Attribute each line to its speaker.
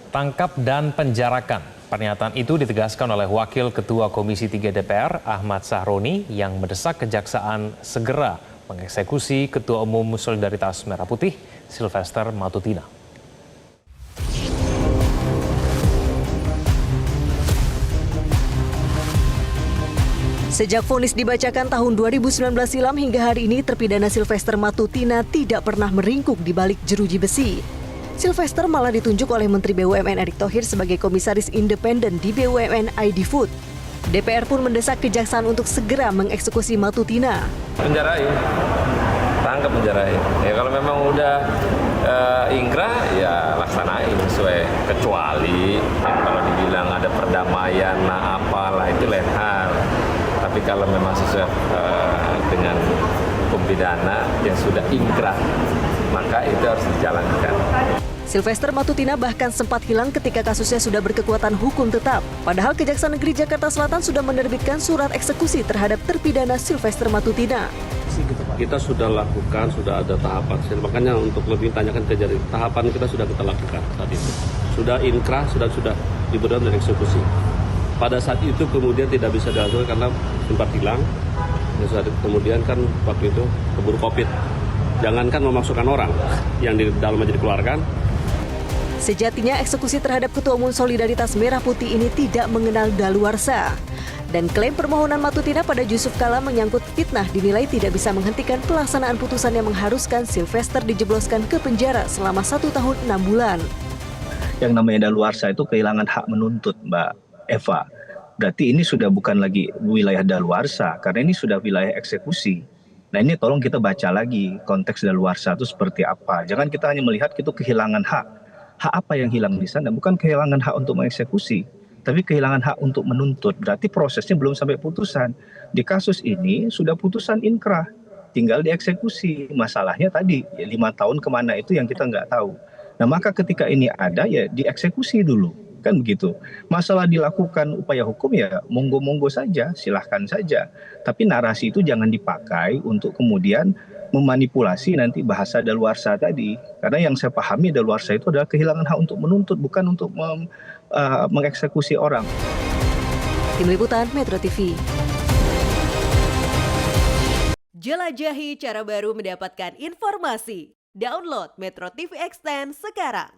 Speaker 1: Tangkap dan penjarakan. Pernyataan itu ditegaskan oleh Wakil Ketua Komisi 3 DPR Ahmad Sahroni yang mendesak Kejaksaan segera mengeksekusi Ketua Umum Solidaritas Merah Putih Sylvester Matutina.
Speaker 2: Sejak vonis dibacakan tahun 2019 silam hingga hari ini, terpidana Sylvester Matutina tidak pernah meringkuk di balik jeruji besi. Sylvester malah ditunjuk oleh Menteri BUMN Erick Thohir sebagai komisaris independen di BUMN ID Food. DPR pun mendesak Kejaksaan untuk segera mengeksekusi Matutina.
Speaker 3: Penjarain, tangkap penjarain. Ya kalau memang udah ingkrah ya laksanain sesuai, kecuali kalau dibilang ada perdamaian, apalah itu lain hal. Tapi kalau memang sesuai dengan hukum pidana yang sudah ingkrah, maka itu harus dijalankan.
Speaker 2: Sylvester Matutina bahkan sempat hilang ketika kasusnya sudah berkekuatan hukum tetap. Padahal Kejaksaan Negeri Jakarta Selatan sudah menerbitkan surat eksekusi terhadap terpidana Sylvester Matutina.
Speaker 4: Kita sudah lakukan, sudah ada tahapan. Makanya untuk lebih tanyakan ke jadi tahapan kita sudah kita lakukan saat itu. Sudah inkrah, sudah diberikan dan eksekusi. Pada saat itu kemudian tidak bisa dilakukan karena sempat hilang. Dan kemudian kan waktu itu keburu COVID. Jangankan memasukkan orang yang di dalamnya dikeluarkan.
Speaker 2: Sejatinya eksekusi terhadap Ketua Umum Solidaritas Merah Putih ini tidak mengenal daluarsa. Dan klaim permohonan Matutina pada Yusuf Kala menyangkut fitnah dinilai tidak bisa menghentikan pelaksanaan putusan yang mengharuskan Sylvester dijebloskan ke penjara selama 1 tahun 6 bulan.
Speaker 5: Yang namanya daluarsa itu kehilangan hak menuntut, Mbak Eva. Berarti ini sudah bukan lagi wilayah daluarsa, karena ini sudah wilayah eksekusi. Nah ini tolong kita baca lagi konteks daluarsa itu seperti apa. Jangan kita hanya melihat itu kehilangan hak. Hak apa yang hilang di sana? Bukan kehilangan hak untuk mengeksekusi, tapi kehilangan hak untuk menuntut. Berarti prosesnya belum sampai putusan. Di kasus ini sudah putusan inkrah, tinggal dieksekusi. Masalahnya tadi 5 tahun kemana itu yang kita nggak tahu. Nah maka ketika ini ada ya dieksekusi dulu. Kan begitu. Masalah dilakukan upaya hukum ya monggo-monggo saja, silahkan saja. Tapi narasi itu jangan dipakai untuk kemudian memanipulasi nanti bahasa daluarsa tadi. Karena yang saya pahami daluarsa itu adalah kehilangan hak untuk menuntut, bukan untuk mengeksekusi orang.
Speaker 2: Tim Liputan Metro TV.
Speaker 6: Jelajahi cara baru mendapatkan informasi. Download Metro TV Extend sekarang.